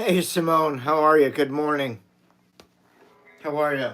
Hey, Simone, how are you? Good morning. How are you?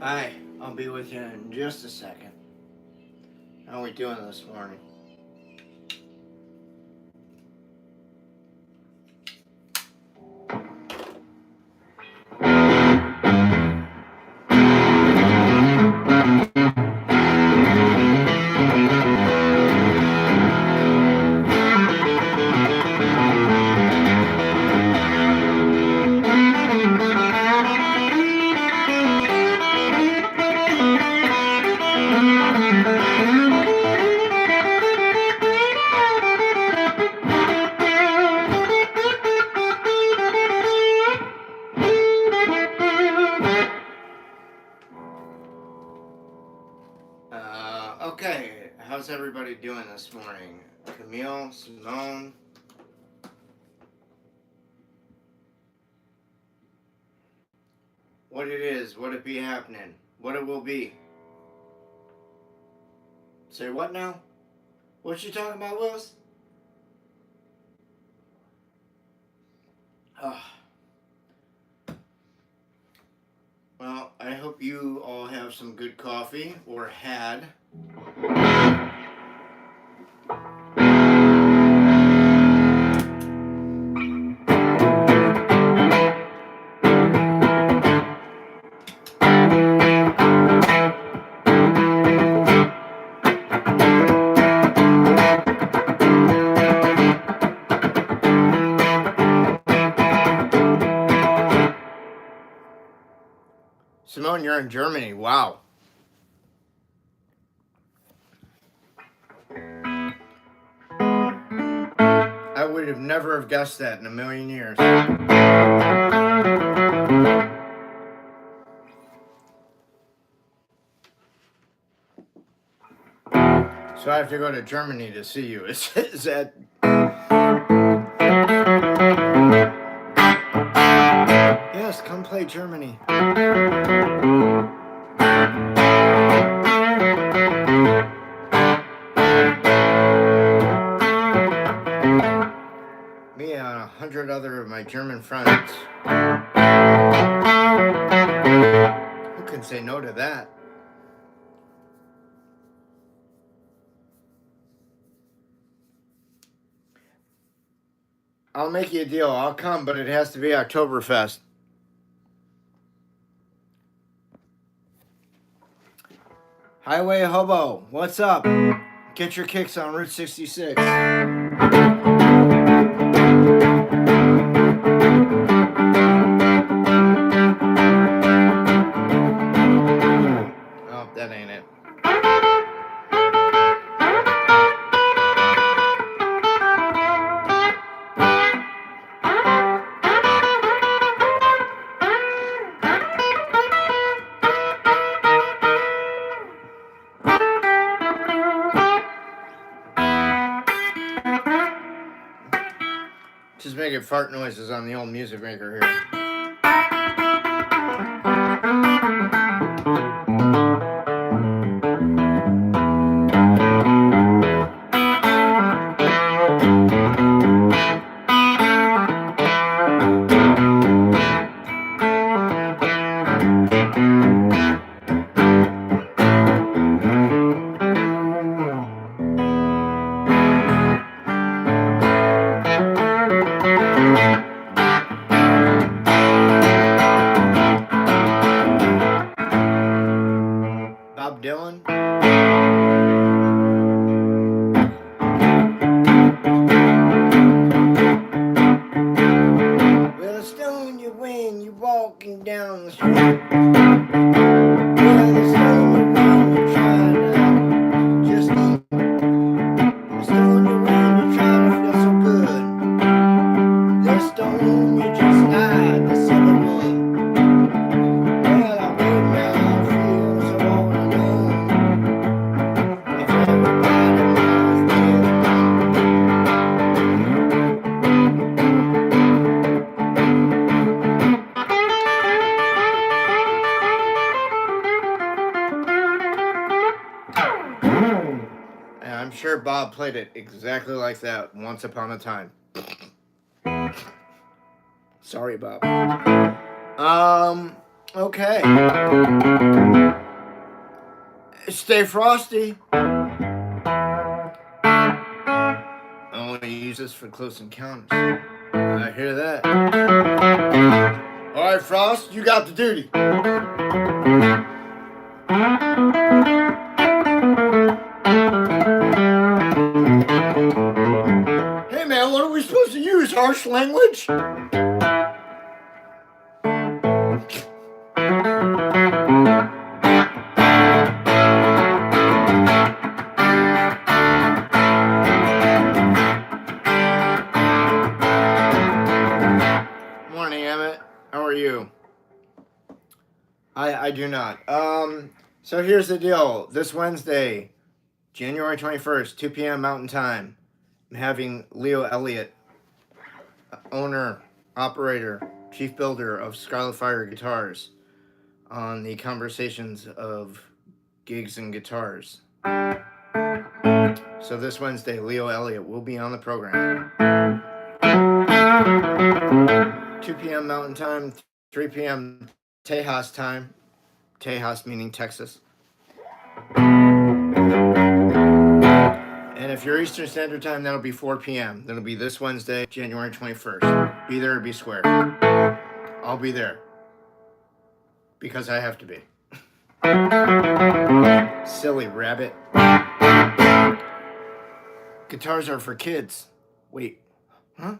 Hi, I'll be with you in just a second. How are we doing this morning? Okay, how's everybody doing this morning? Camille, Simone? What it is, what it be happening, what it will be. Say what now? What you talking about, Willis? Oh. Well, I hope you all have some good coffee, or had. Simone, you're in Germany. Wow. I would have never have guessed that in a million years. So I have to go to Germany to see you. Is that... Yes, come play Germany. Me and 100 other of my German friends. Who can say no to that? I'll make you a deal. I'll come, but it has to be Oktoberfest. Highway Hobo, what's up? Get your kicks on Route 66. Oh, that ain't it. Just making fart noises on the old music maker here. Bob Dylan. With a stone in your wing, you're walking down the street. With a stone in your wing, you're trying to just eat. A stone in your wing, you're trying to feel so good. This stone, you just lied to silly wood. Well, I would now feel so all alone. If everybody was there. And I'm sure Bob played it exactly like that once upon a time. Sorry, Bob. Okay. Stay frosty. I want to use this for close encounters. I hear that. All right, Frost, you got the duty. Hey, man, what are we supposed to use? Harsh language? Morning, Emmett. How are you? I do not. So here's the deal. This Wednesday, January 21st, 2 p.m. Mountain Time, I'm having Leo Elliott, owner, operator, chief builder of Scarlet Fire Guitars, on the conversations of gigs and guitars. So this Wednesday, Leo Elliott will be on the program. 2 p.m. Mountain Time, 3 p.m. Tejas time. Tejas meaning Texas. And if you're Eastern Standard Time, that'll be 4 p.m. That'll be this Wednesday, January 21st. Be there or be square. I'll be there. Because I have to be. Silly rabbit. Guitars are for kids. Wait. Huh?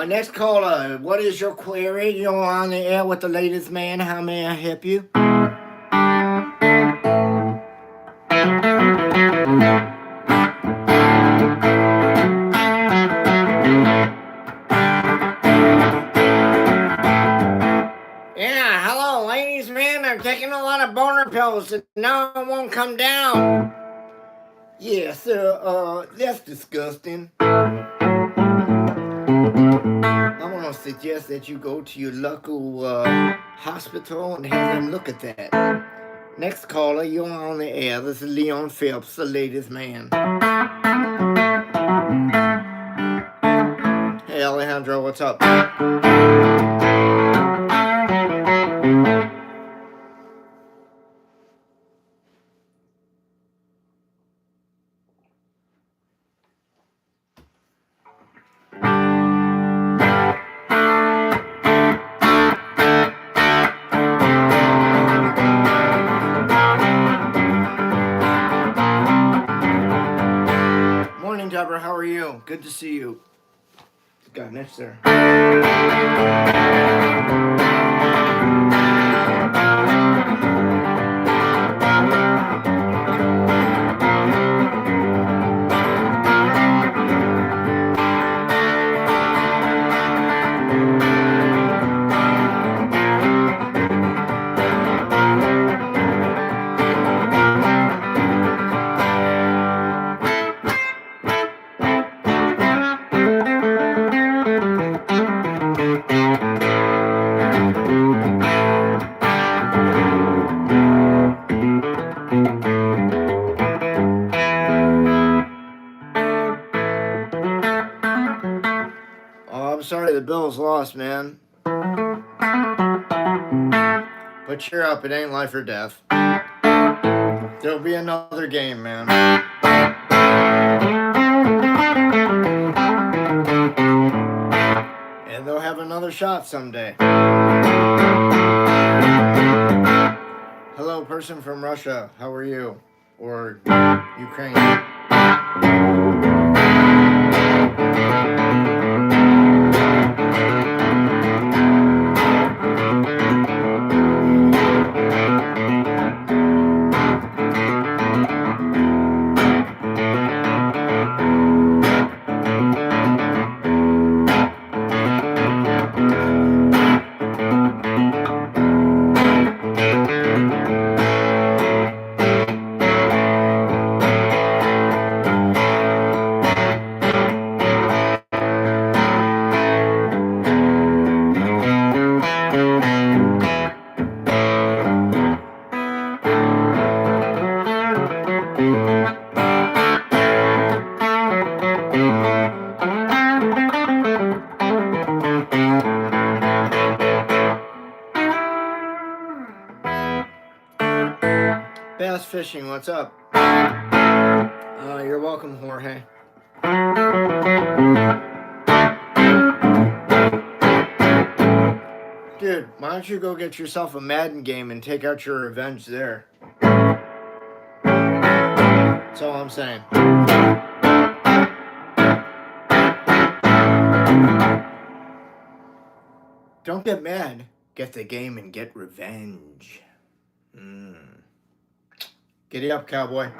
Next caller, what is your query? You're on the air with the latest man. How may I help you? Yeah, hello, ladies, man. I'm taking a lot of boner pills and now I won't come down. Yeah, sir, that's disgusting. I want to suggest that you go to your local hospital and have them look at that. Next caller, you're on the air. This is Leon Phelps, the latest man. Hey, Alejandro, what's up? Deborah, how are you? Good to see you. Got next there. Sorry the Bills lost, man. But cheer up, it ain't life or death. There'll be another game, man. And they'll have another shot someday. Hello, person from Russia. How are you? Or Ukraine. Bass Fishing, what's up? You're welcome, Jorge. Dude, why don't you go get yourself a Madden game and take out your revenge there? That's all I'm saying. Don't get mad. Get the game and get revenge. Giddy up, cowboy.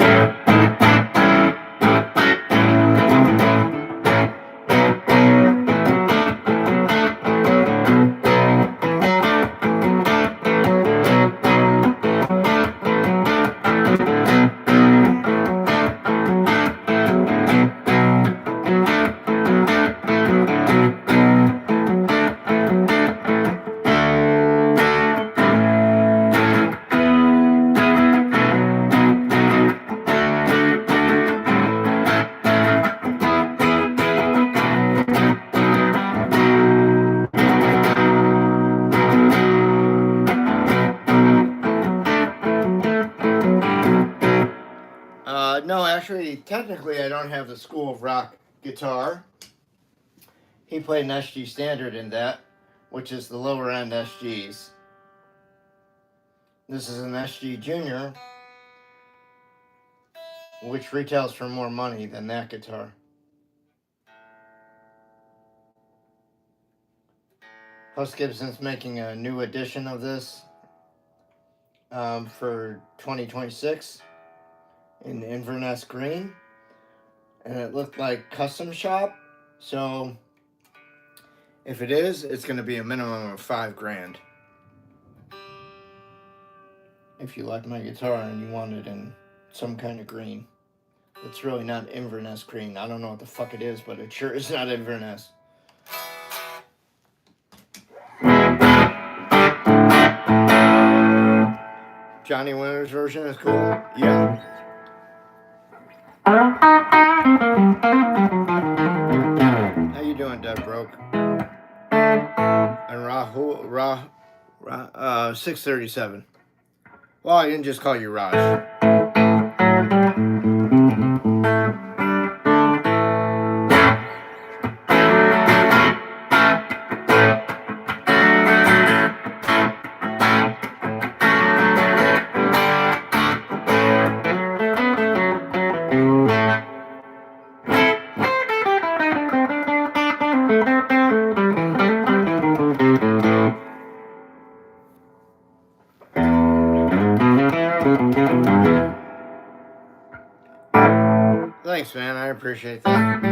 No, actually, technically, I don't have the School of Rock guitar. He played an SG standard in that, which is the lower end SGs. This is an SG Junior, which retails for more money than that guitar. Plus, Gibson's making a new edition of this for 2026 in Inverness Green, and it looked like custom shop. So, if it is, it's going to be a minimum of $5,000. If you like my guitar and you want it in some kind of green. It's really not Inverness green. I don't know what the fuck it is, but it sure is not Inverness. Johnny Winter's version is cool. Yeah. How you doing, Dead Broke? And Rahul 637. Well, I didn't just call you Raj. Thanks, man. I appreciate that.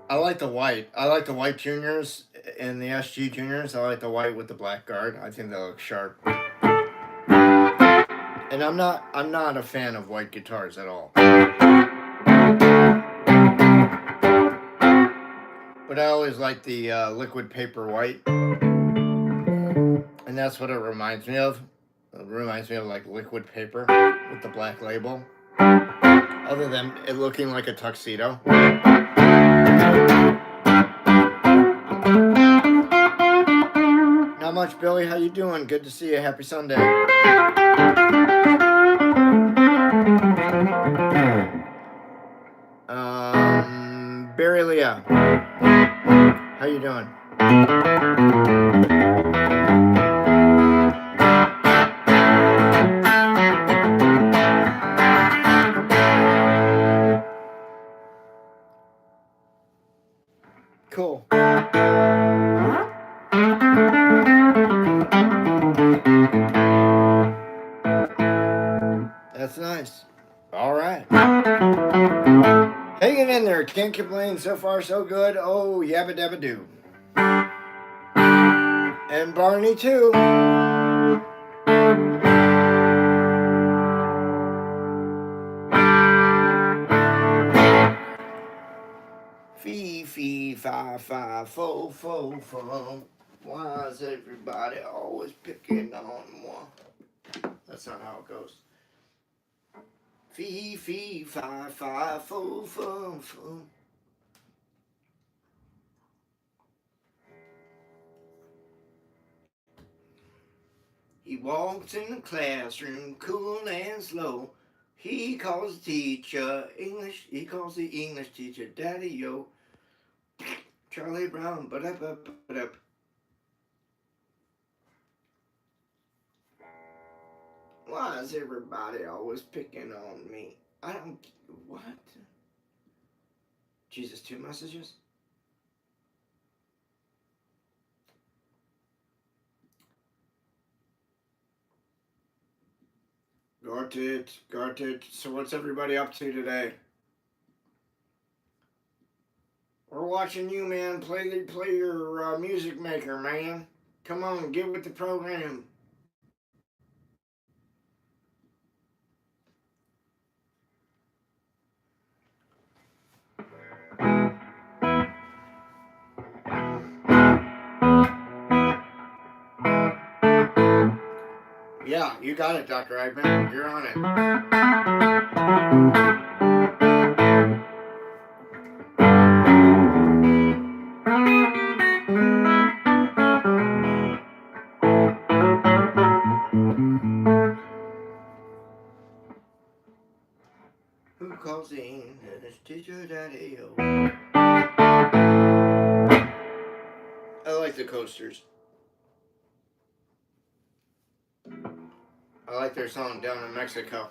I like the white. I like the white juniors and the SG juniors. I like the white with the black guard. I think they look sharp. And I'm not a fan of white guitars at all. But I always like the liquid paper white. And that's what it reminds me of. It reminds me of like liquid paper with the black label. Other than it looking like a tuxedo. Not much, Billy. How you doing? Good to see you. Happy Sunday. Barry Leah. How you doing? Cool. That's nice. All right. Hanging in there. Can't complain. So far, so good. Oh, yabba dabba doo. And Barney, too. Fee, fee, fi, fi, fo, fo, fo. Why is everybody always picking on one? That's not how it goes. Fee, fee, fi, fi, fo, fo, fo. He walks in the classroom, cool and slow. He calls the teacher English. He calls the English teacher Daddy Yo. Charlie Brown, ba-da-ba-ba-da. Why is everybody always picking on me? I don't. What? Jesus, 2 messages? Got it. So what's everybody up to today? We're watching you, man. Play your music maker, man. Come on, get with the program. Yeah, you got it, Dr. Eggman. You're on it. Who calls in? It's teacher Daddy Yo. I like the Coasters. I like their song Down in Mexico,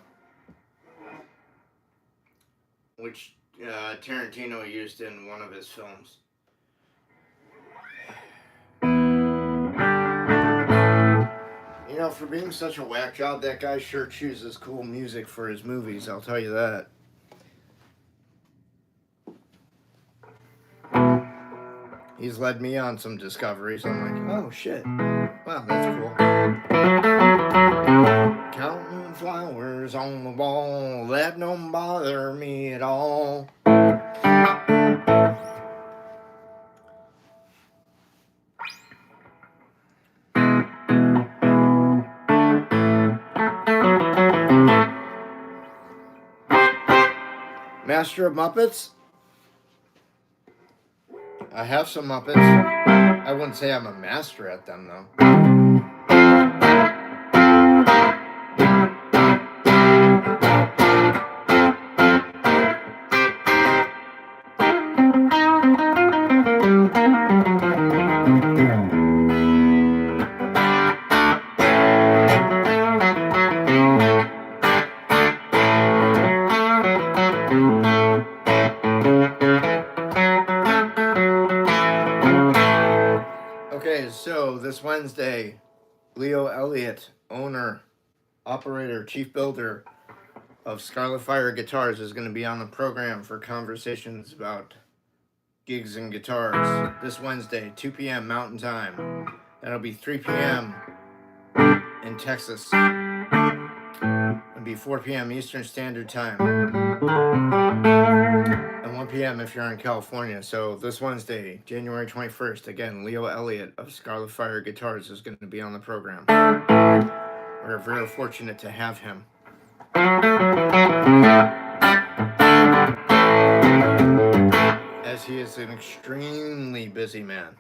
which Tarantino used in one of his films. You know, for being such a whack job, that guy sure chooses cool music for his movies, I'll tell you that. He's led me on some discoveries. I'm like, oh shit. Wow, that's cool. Counting flowers on the wall, that don't bother me at all. Master of Muppets? I have some Muppets. I wouldn't say I'm a master at them, though. So this Wednesday, Leo Elliott, owner, operator, chief builder of Scarlet Fire Guitars, is going to be on the program for conversations about gigs and guitars this Wednesday, 2 p.m. Mountain Time. That'll be 3 p.m. in Texas. It'll be 4 p.m. Eastern Standard Time. And 1 p.m. if you're in California. So this Wednesday, January 21st, again, Leo Elliott of Scarlet Fire Guitars is going to be on the program. We're very fortunate to have him. As he is an extremely busy man.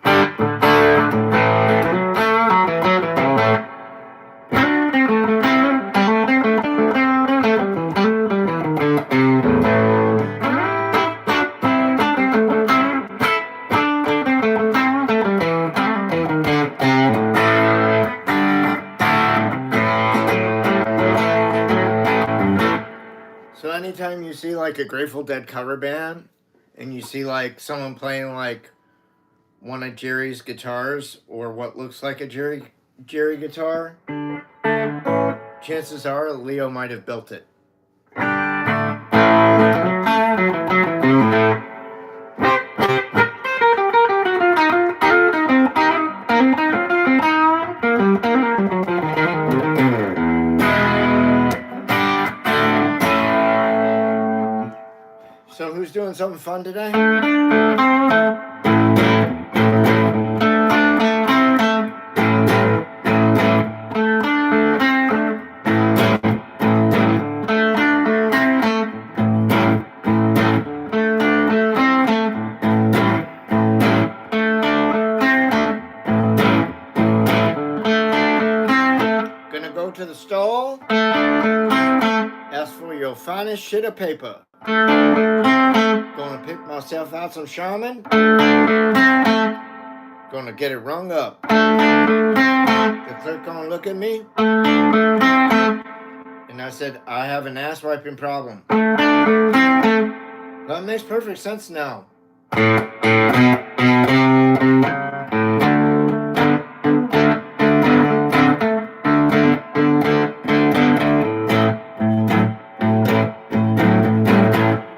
So anytime you see like a Grateful Dead cover band and you see like someone playing like one of Jerry's guitars or what looks like a Jerry guitar, chances are Leo might have built it. So who's doing something fun today? As for your finest shit of paper, gonna pick myself out some Charmin. Gonna get it rung up. The clerk gonna look at me, and I said, I have an ass wiping problem. That makes perfect sense now.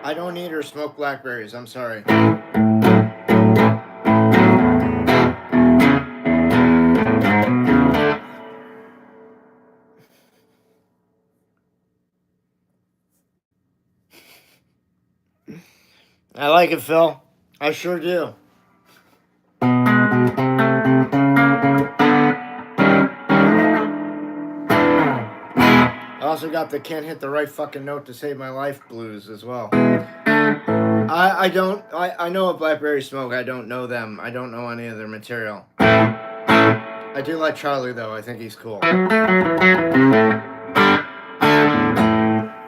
I don't eat or smoke blackberries, I'm sorry. I like it, Phil. I sure do. I also got the can't hit the right fucking note to save my life blues as well. I know of Blackberry Smoke. I don't know them. I don't know any of their material. I do like Charlie though. I think he's cool.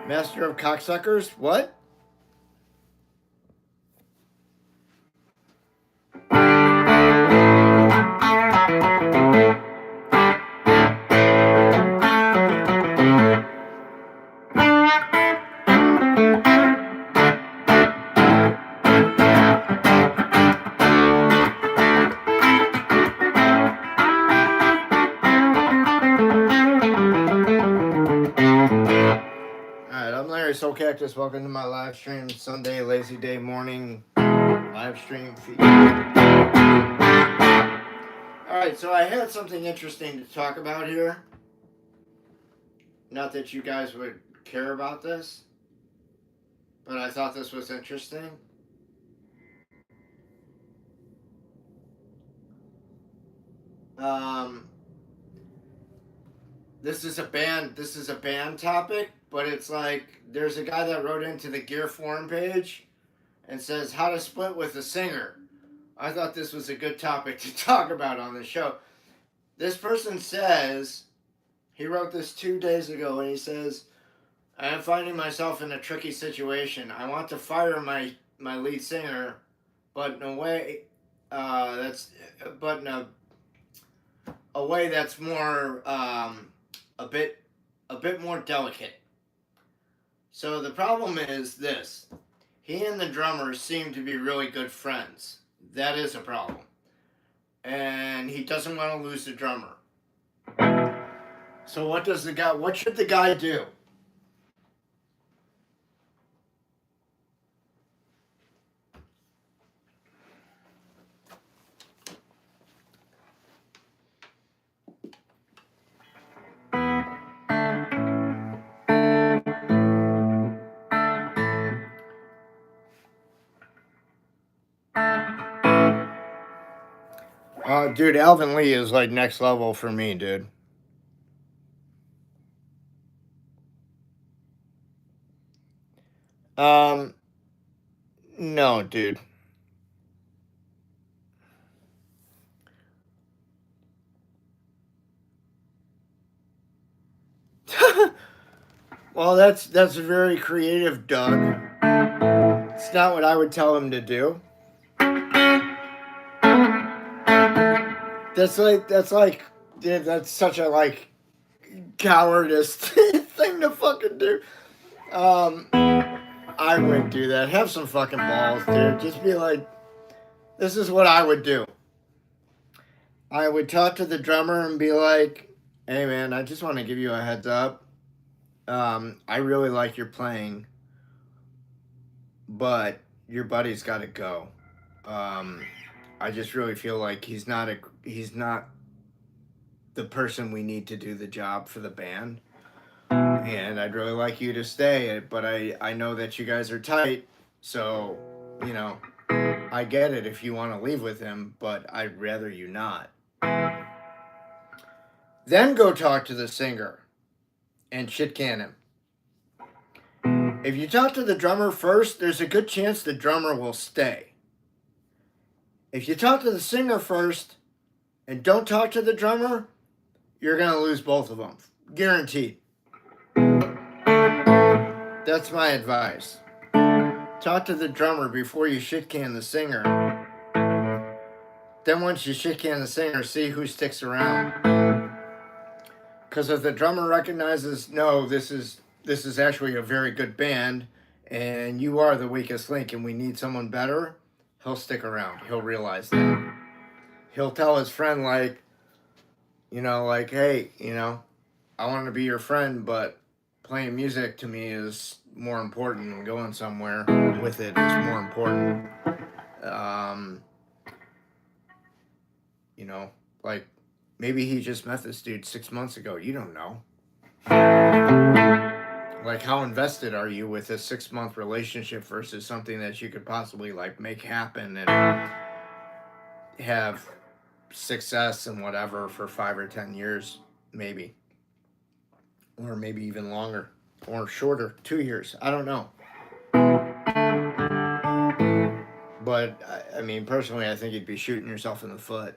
Master of Cocksuckers? What? Soulcactus, welcome to my live stream Sunday, lazy day morning live stream feed. Alright, so I had something interesting to talk about here. Not that you guys would care about this, but I thought this was interesting. This is a band topic, but it's like there's a guy that wrote into the Gear forum page and says how to split with a singer. I thought this was a good topic to talk about on the show. This person says, he wrote this 2 days ago, and he says, I am finding myself in a tricky situation. I want to fire my lead singer, but in a way that's more a bit more delicate. So the problem is this. He and the drummer seem to be really good friends. That is a problem. And he doesn't want to lose the drummer. So what should the guy do? Dude, Alvin Lee is like next level for me, dude. No, dude. Well, that's very creative, Doug. It's not what I would tell him to do. That's such a like cowardice thing to fucking do. I wouldn't do that. Have some fucking balls, dude. Just be like, this is what I would do. I would talk to the drummer and be like, hey man, I just want to give you a heads up. I really like your playing, but your buddy's got to go. I just really feel like he's not the person we need to do the job for the band. And I'd really like you to stay, but I know that you guys are tight, so, you know, I get it if you want to leave with him, but I'd rather you not. Then go talk to the singer and shit can him. If you talk to the drummer first, there's a good chance the drummer will stay. If you talk to the singer first and don't talk to the drummer, you're going to lose both of them. Guaranteed. That's my advice. Talk to the drummer before you shit can the singer. Then once you shit can the singer, see who sticks around. Because if the drummer recognizes, no, this is actually a very good band, and you are the weakest link, and we need someone better, he'll stick around. He'll realize that. He'll tell his friend, like, like, hey, I want to be your friend, but playing music to me is more important, and going somewhere with it is more important. Like, maybe he just met this dude 6 months ago. You don't know. Like, how invested are you with a 6-month relationship versus something that you could possibly, like, make happen and have success and whatever for 5 or 10 years, maybe. Or maybe even longer. Or shorter, 2 years. I don't know. But, I mean, personally, I think you'd be shooting yourself in the foot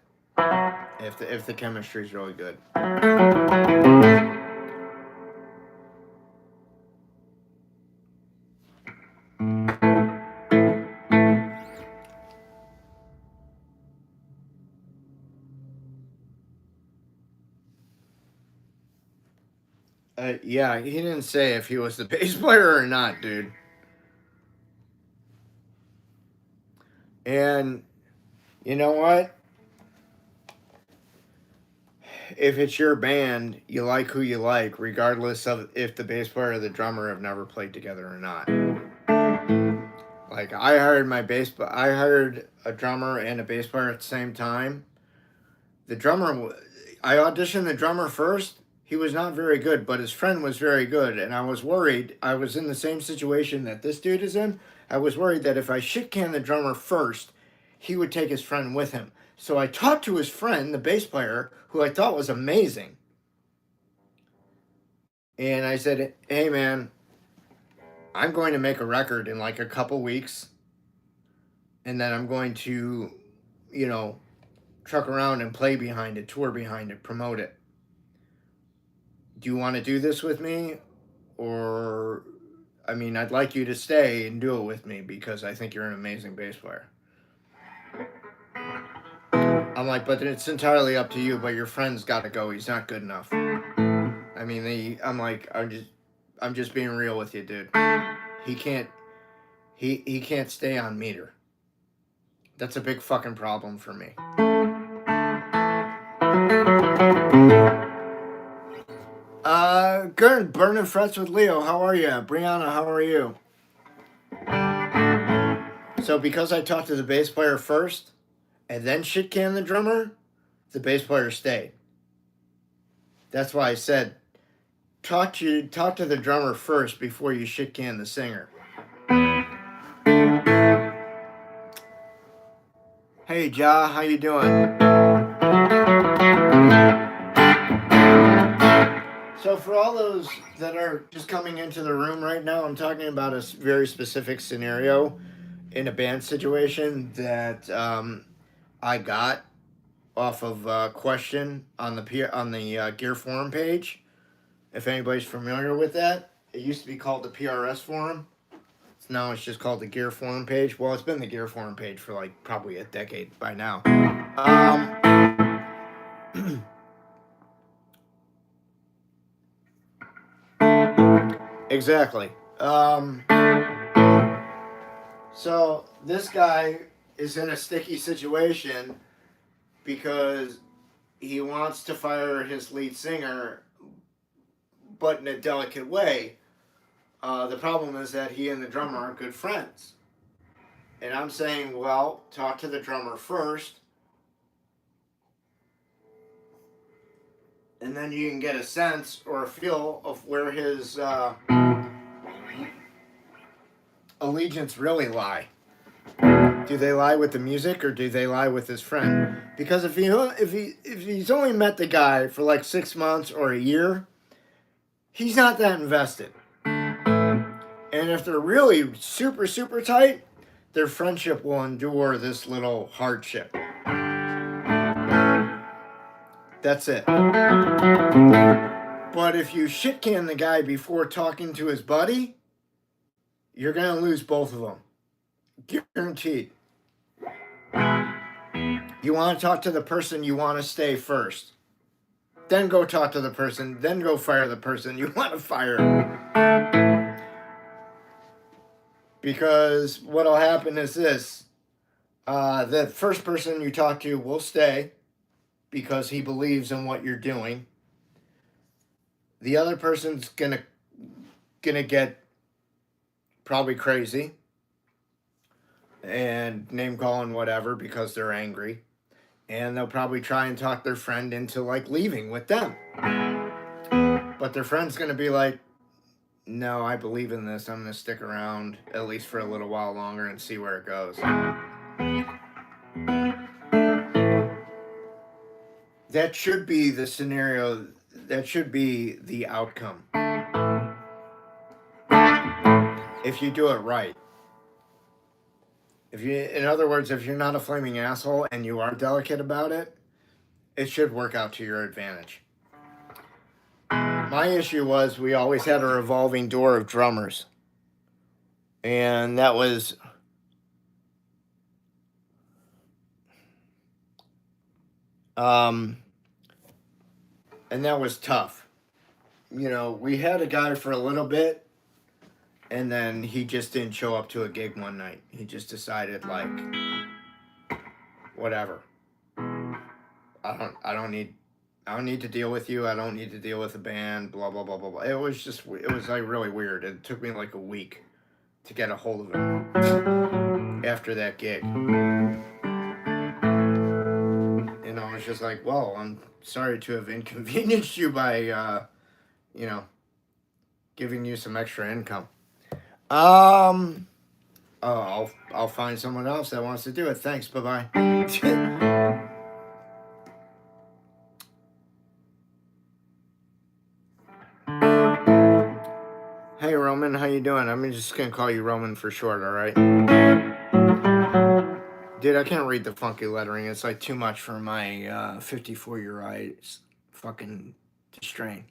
if the chemistry is really good. Yeah, he didn't say if he was the bass player or not, dude. And you know what? If it's your band, you like who you like, regardless of if the bass player or the drummer have never played together or not. Like, I hired a drummer and a bass player at the same time. I auditioned the drummer first. He was not very good, but his friend was very good, and I was worried. I was in the same situation that this dude is in. I was worried that if I shit can the drummer first, he would take his friend with him. So I talked to his friend, the bass player, who I thought was amazing. And I said, hey man, I'm going to make a record in like a couple weeks. And then I'm going to, truck around and play behind it, tour behind it, promote it. Do you want to do this with me? Or, I'd like you to stay and do it with me because I think you're an amazing bass player. I'm like, but it's entirely up to you, but your friend's got to go. He's not good enough. I'm just being real with you, dude. He can't stay on meter. That's a big fucking problem for me. Good. Burning frets with Leo. How are you? Brianna, how are you? So because I talked to the bass player first, and then shit can the drummer, the bass player stayed. That's why I said, talk to the drummer first before you shit can the singer. Hey, Ja, how you doing? So for all those that are just coming into the room right now, I'm talking about a very specific scenario in a band situation that I got off of a question on the Gear Forum page. If anybody's familiar with that, it used to be called the PRS Forum. Now it's just called the Gear Forum page. Well, it's been the Gear Forum page for like probably a decade by now. Exactly. So this guy is in a sticky situation because he wants to fire his lead singer, but in a delicate way. The problem is that he and the drummer are good friends. And I'm saying, well, talk to the drummer first, and then you can get a sense or a feel of where his allegiance really lie. Do they lie with the music or do they lie with his friend? Because if he's only met the guy for like 6 months or a year, he's not that invested. And if they're really super, super tight, their friendship will endure this little hardship. That's it. But if you shit can the guy before talking to his buddy, you're going to lose both of them. Guaranteed. You want to talk to the person you want to stay first. Then go talk to the person. Then go fire the person you want to fire. Because what'll happen is this. The first person you talk to will stay because he believes in what you're doing. The other person's gonna get probably crazy and name calling whatever because they're angry, and they'll probably try and talk their friend into like leaving with them. But their friend's gonna be like, no, I believe in this. I'm gonna stick around at least for a little while longer and see where it goes. That should be the scenario. That should be the outcome. If you do it right. In other words, if you're not a flaming asshole and you are delicate about it, it should work out to your advantage. My issue was we always had a revolving door of drummers. And that was... and that was tough. You know, we had a guy for a little bit, and then he just didn't show up to a gig one night. He just decided, like, whatever. I don't need to deal with you. I don't need to deal with the band. Blah blah blah blah blah. It was like really weird. It took me like a week to get a hold of him after that gig. And I was just like, well, I'm sorry to have inconvenienced you by, giving you some extra income. I'll find someone else that wants to do it. Thanks. Bye-bye. Hey, Roman. How you doing? I'm just going to call you Roman for short, all right? Dude, I can't read the funky lettering. It's like too much for my 54-year eyes. Fucking to strain.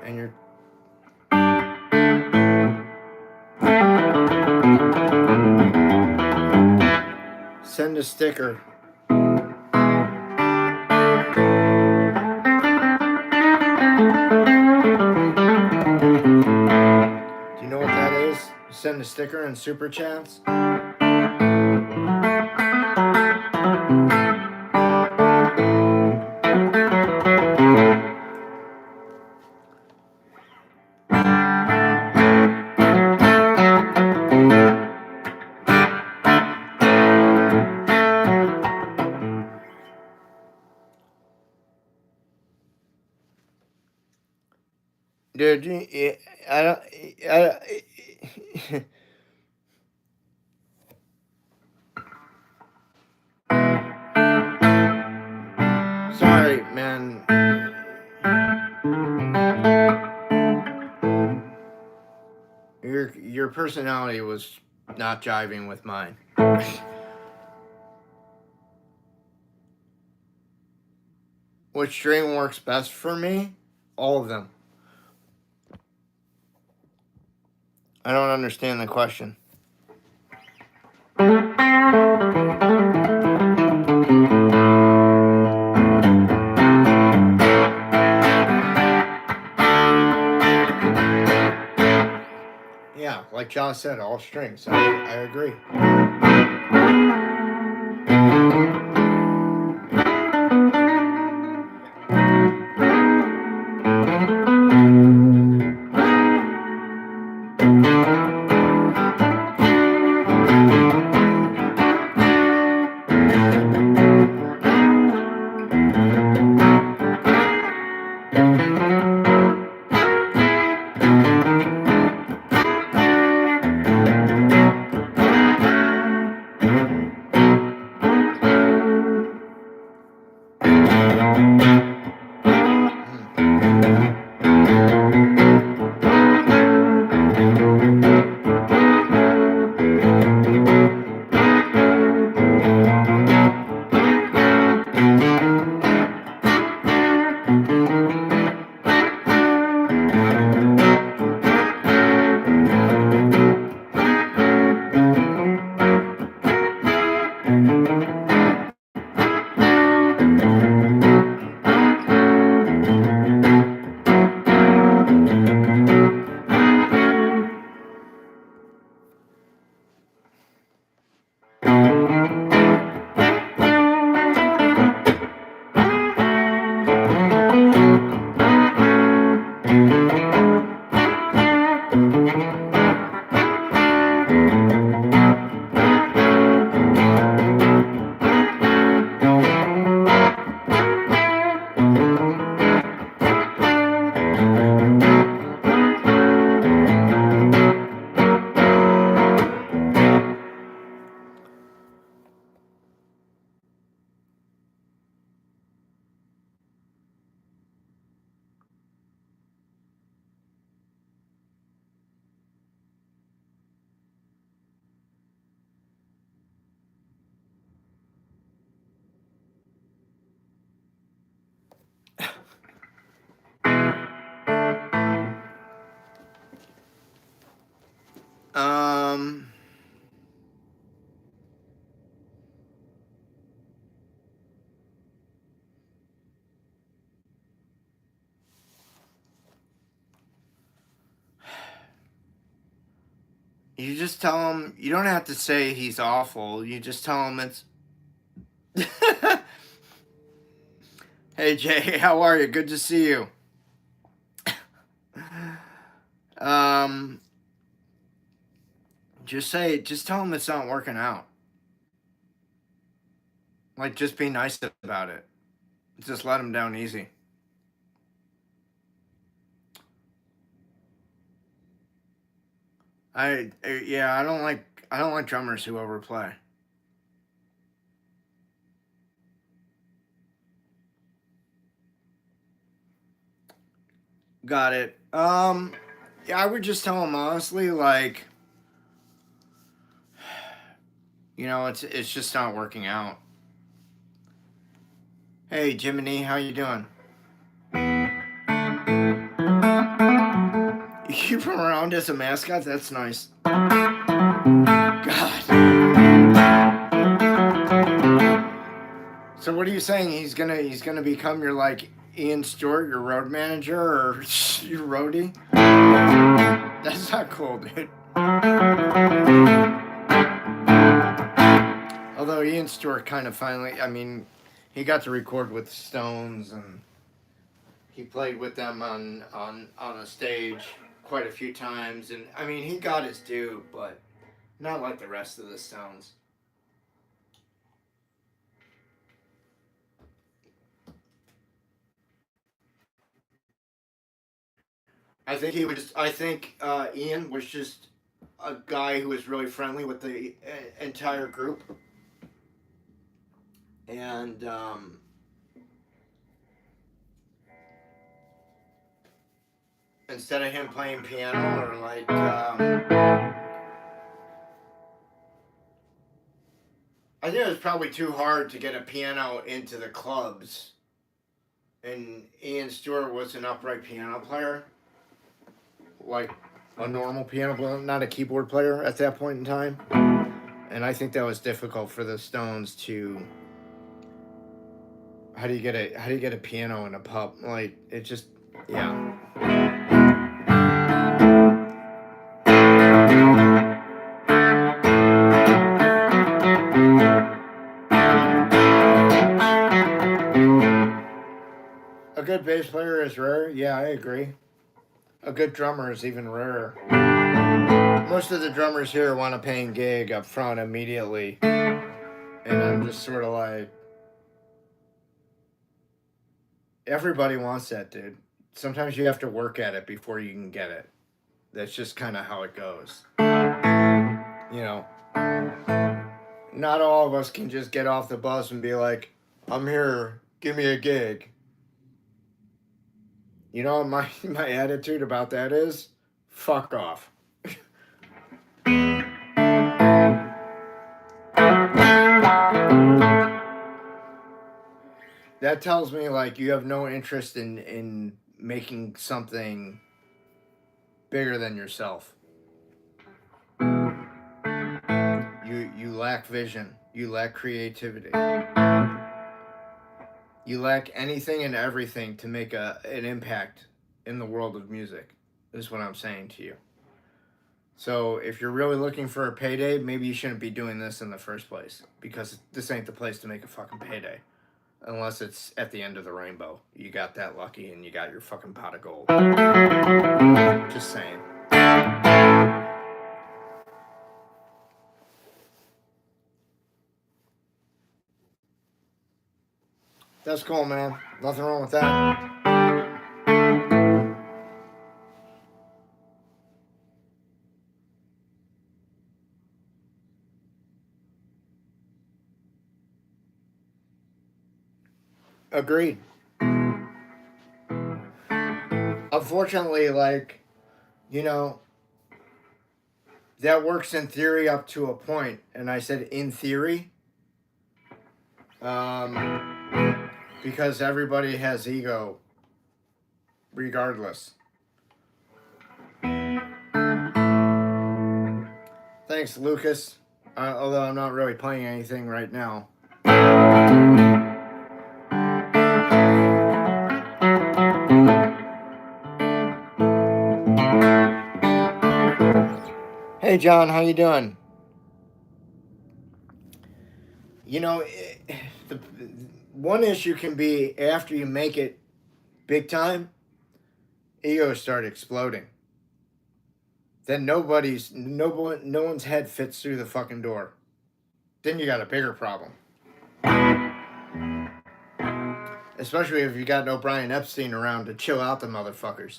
And you're... Send a sticker. Send a sticker and super chats. Dude, I don't. Sorry, man. Your personality was not jiving with mine. Which string works best for me? All of them. I don't understand the question. Yeah, like Josh said, all strings. I agree. You just tell him, you don't have to say he's awful. You just tell him it's. Hey, Jay, how are you? Good to see you. Um, just tell him it's not working out. Like, just be nice about it. Just let him down easy. Yeah, I don't like drummers who overplay. Got it. Yeah, I would just tell him honestly, like, you know, it's just not working out. Hey, Jiminy, how you doing? You keep him around as a mascot? That's nice. God. So what are you saying? He's gonna become your like Ian Stewart, your road manager, or your roadie? That's not cool, dude. Although Ian Stewart kind of finally, I mean, he got to record with Stones and he played with them on a stage quite a few times, and I mean he got his due, but not like the rest of the Stones. I think Ian was just a guy who was really friendly with the entire group, and instead of him playing piano or like I think it was probably too hard to get a piano into the clubs, and Ian Stewart was an upright piano player, like a normal piano player, not a keyboard player at that point in time. And I think that was difficult for the Stones to. How do you get a piano in a pub? Like it just, yeah. A good bass player is rare. Yeah, I agree. A good drummer is even rarer. Most of the drummers here want a paying gig up front immediately, and I'm just sort of like, everybody wants that, dude. Sometimes you have to work at it before you can get it. That's just kind of how it goes. You know, not all of us can just get off the bus and be like, I'm here, give me a gig. You know what my attitude about that is? Fuck off. That tells me like you have no interest in making something bigger than yourself. You lack vision. You lack creativity. You lack anything and everything to make an impact in the world of music. Is what I'm saying to you. So if you're really looking for a payday, maybe you shouldn't be doing this in the first place, because this ain't the place to make a fucking payday. Unless it's at the end of the rainbow. You got that lucky and you got your fucking pot of gold. Just saying. That's cool, man. Nothing wrong with that. Agreed. Unfortunately, like, you know, that works in theory up to a point, and I said in theory, because everybody has ego, regardless. Thanks, Lucas. Although I'm not really playing anything right now. Hey, Hey, John, how you doing? You know, the one issue can be after you make it big time, egos start exploding. Then no one's head fits through the fucking door. Then you got a bigger problem. Especially if you got no Brian Epstein around to chill out the motherfuckers.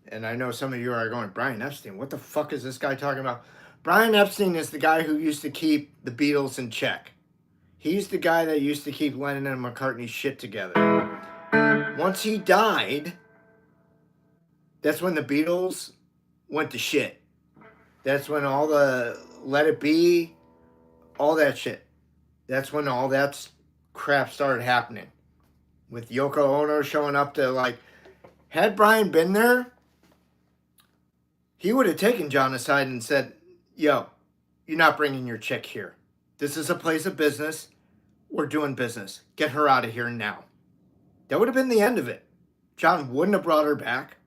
And I know some of you are going, Brian Epstein, what the fuck is this guy talking about? Brian Epstein is the guy who used to keep the Beatles in check. He's the guy that used to keep Lennon and McCartney's shit together. Once he died, that's when the Beatles went to shit. That's when all the Let It Be, all that shit. That's when all that crap started happening. With Yoko Ono showing up to, like, had Brian been there, he would have taken John aside and said, yo, you're not bringing your chick here. This is a place of business. We're doing business. Get her out of here now. That would have been the end of it. John wouldn't have brought her back,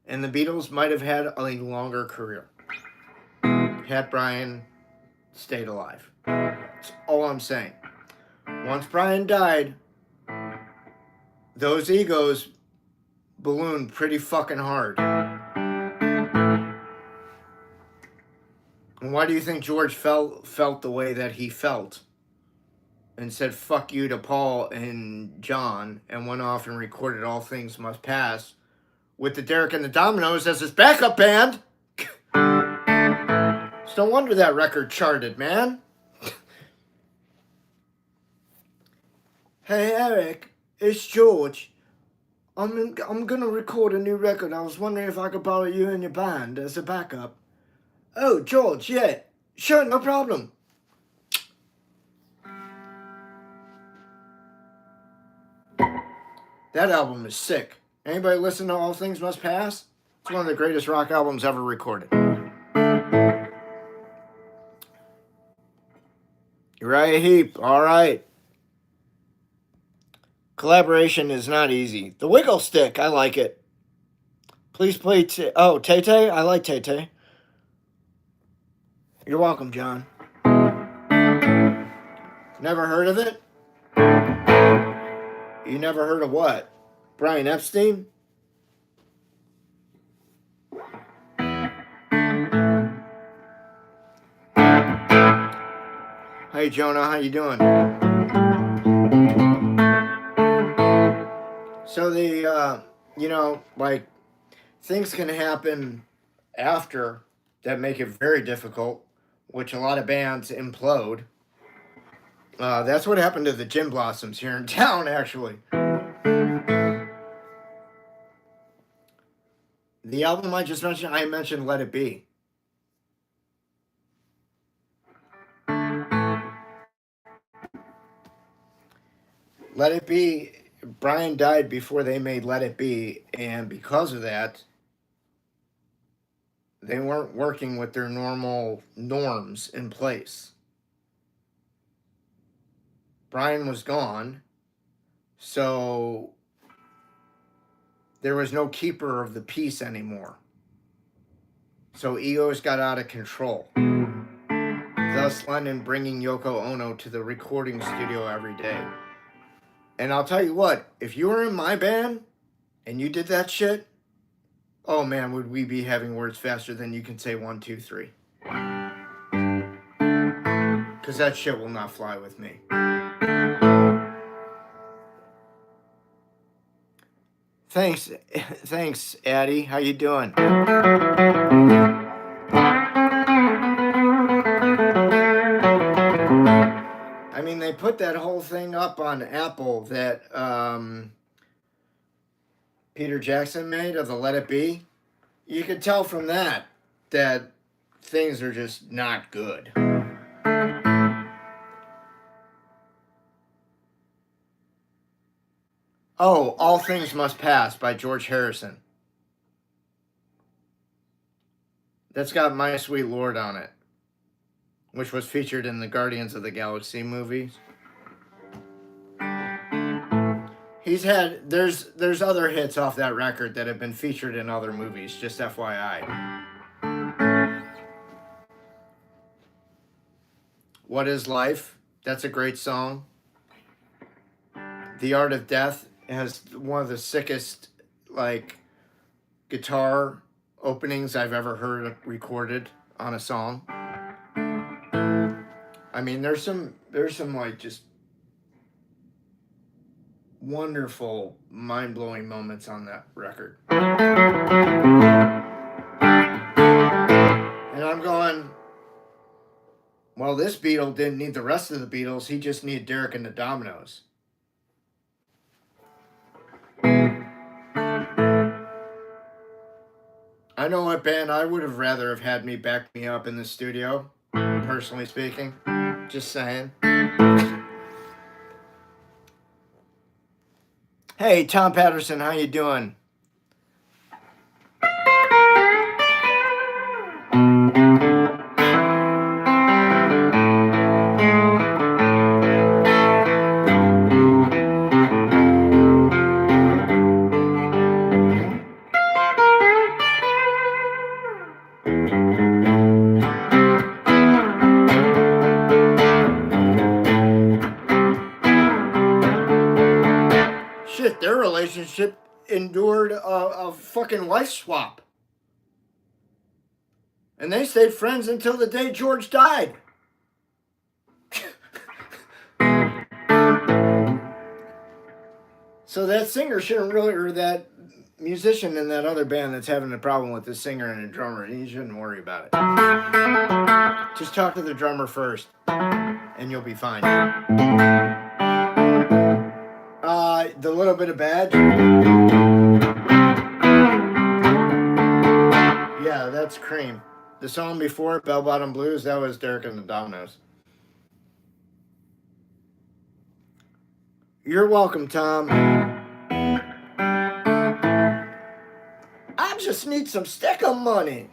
and the Beatles might have had a longer career had Brian stayed alive. That's all I'm saying. Once Brian died, those egos ballooned pretty fucking hard. And why do you think George felt the way that he felt and said fuck you to Paul and John and went off and recorded All Things Must Pass with the Derek and the Dominoes as his backup band? It's no wonder that record charted, man. Hey Eric, it's George. I'm gonna record a new record. I was wondering if I could borrow you and your band as a backup. Oh, George, yeah. Sure, no problem. That album is sick. Anybody listen to All Things Must Pass? It's one of the greatest rock albums ever recorded. Uriah Heep, all right. Collaboration is not easy. The Wiggle Stick, I like it. Please play Tay-Tay? I like Tay-Tay. You're welcome, John. Never heard of it? You never heard of what? Brian Epstein? Hey, Jonah, how you doing? So things can happen after that make it very difficult, which a lot of bands implode. That's what happened to the Gin Blossoms here in town, actually. The album I just mentioned, I mentioned Let It Be. Let It Be, Brian died before they made Let It Be, and because of that, they weren't working with their normal norms in place. Brian was gone, so there was no keeper of the peace anymore. So egos got out of control. Thus, Lennon bringing Yoko Ono to the recording studio every day. And I'll tell you what, if you were in my band and you did that shit, oh man, would we be having words faster than you can say 1, 2, 3. Because that shit will not fly with me. Thanks, Addie. How you doing? I mean, they put that whole thing up on Apple that Peter Jackson made of the Let It Be. You could tell from that things are just not good. Oh, All Things Must Pass by George Harrison. That's got My Sweet Lord on it, which was featured in the Guardians of the Galaxy movies. There's other hits off that record that have been featured in other movies, just FYI. What Is Life? That's a great song. The Art of Death has one of the sickest, like, guitar openings I've ever heard recorded on a song. I mean, there's some like just wonderful, mind-blowing moments on that record. And I'm going, well, this Beatle didn't need the rest of the Beatles. He just needed Derek and the Dominoes. I know what band I would have rather have had me back me up in the studio, personally speaking. Just saying. Hey, Tom Patterson, how you doing? Shit, their relationship endured a fucking wife swap. And they stayed friends until the day George died. So that singer shouldn't really, or that musician in that other band that's having a problem with the singer and the drummer, he shouldn't worry about it. Just talk to the drummer first, and you'll be fine. The Little Bit of Badge. Yeah, that's Cream. The song before, Bell Bottom Blues, that was Derek and the Dominoes. You're welcome, Tom. I just need some sticker money.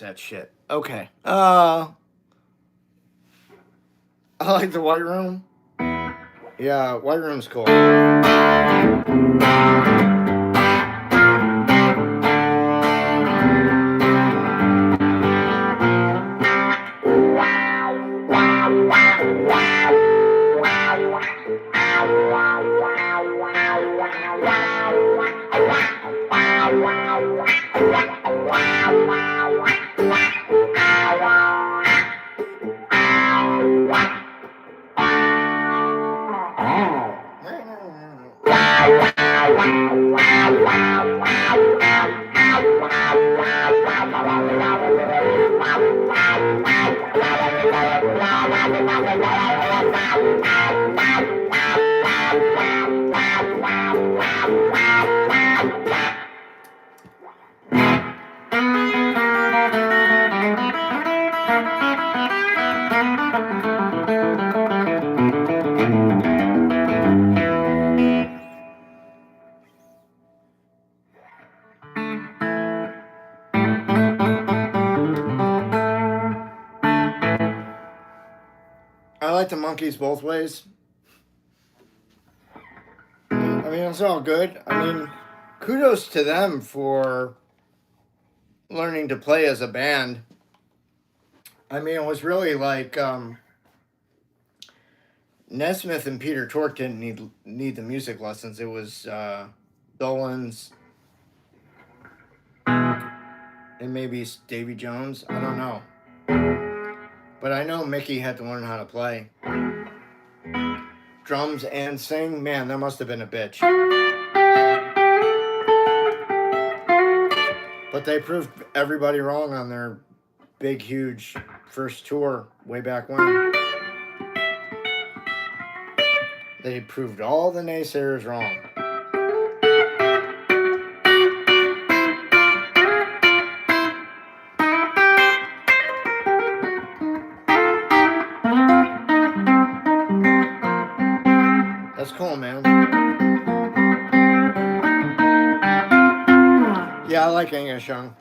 That shit. Okay. I like the White Room. Yeah, White Room's cool. I like the Monkees both ways. I mean, it's all good. I mean, kudos to them for learning to play as a band. I mean, it was really like Nesmith and Peter Tork didn't need the music lessons. It was Dolan's and maybe Davy Jones. I don't know. But I know Mickey had to learn how to play drums and sing. Man, that must have been a bitch. But they proved everybody wrong on their big, huge first tour way back when. They proved all the naysayers wrong. That's cool, man. Yeah, I like Angus Young.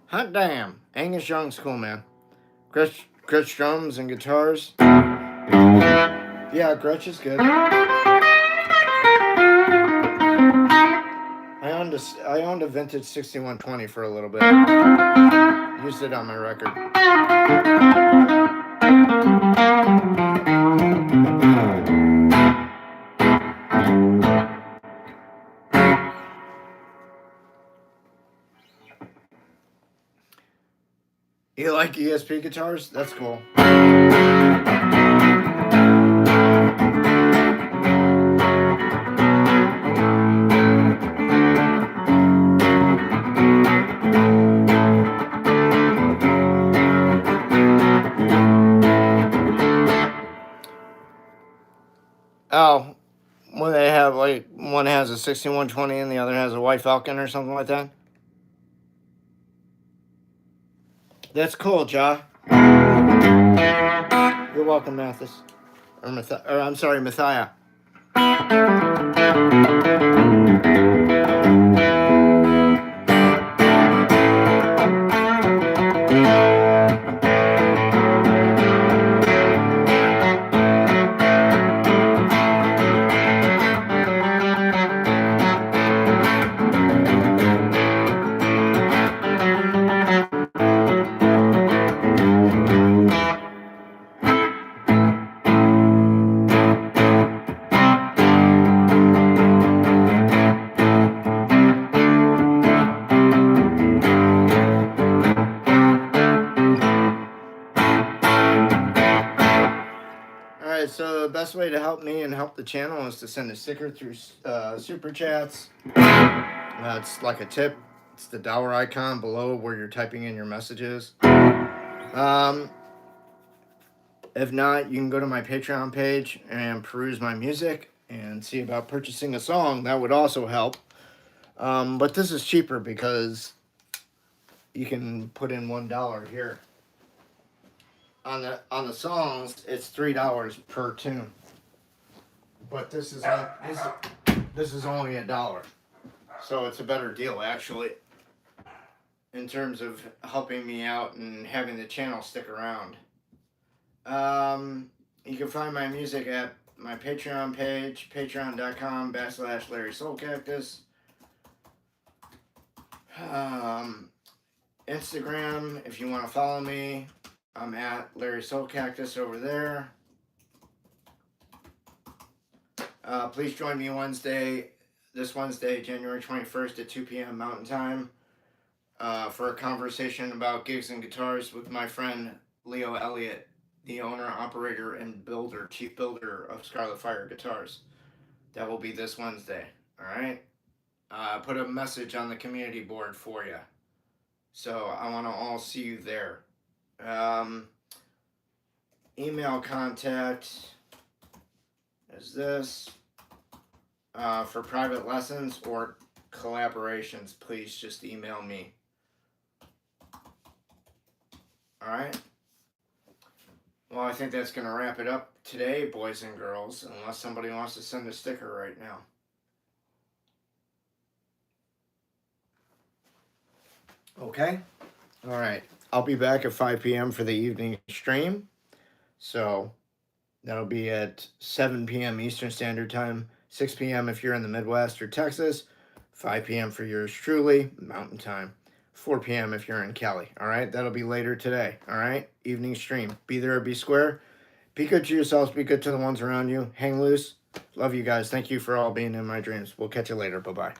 Hot damn. Angus Young's cool, man. Gretsch drums and guitars. Yeah, Gretsch is good. I owned a vintage 6120 for a little bit. Used it on my record. You like ESP guitars? That's cool. Oh, when they have like one has a 6120 and the other has a White Falcon or something like that. That's cool, Ja. You're welcome, Mathis. Or I'm sorry, Mathia. So the best way to help me and help the channel is to send a sticker through Super Chats. It's like a tip. It's the dollar icon below where you're typing in your messages. If not, you can go to my Patreon page and peruse my music and see about purchasing a song. That would also help. But this is cheaper because you can put in $1 here. On the songs, it's $3 per tune. But this is only $1, so it's a better deal actually. In terms of helping me out and having the channel stick around. You can find my music at my Patreon page, patreon.com/Larry Soulcactus. Instagram, if you want to follow me, I'm at Larry Soulcactus over there. Please join me this Wednesday, January 21st at 2 p.m. Mountain Time, for a conversation about gigs and guitars with my friend Leo Elliott, the owner, operator, and chief builder of Scarlet Fire Guitars. That will be this Wednesday, all right? Put a message on the community board for you. So I want to all see you there. Email contact is this. For private lessons or collaborations, please just email me. Alright? Well, I think that's going to wrap it up today, boys and girls, unless somebody wants to send a sticker right now. Okay? Alright. I'll be back at 5 p.m. for the evening stream. So, That'll be at 7 p.m. Eastern Standard Time, 6 p.m. if you're in the Midwest or Texas, 5 p.m. for yours truly, Mountain Time, 4 p.m. if you're in Cali. All right, that'll be later today. All right, evening stream. Be there or be square. Be good to yourselves. Be good to the ones around you. Hang loose. Love you guys. Thank you for all being in my dreams. We'll catch you later. Bye-bye.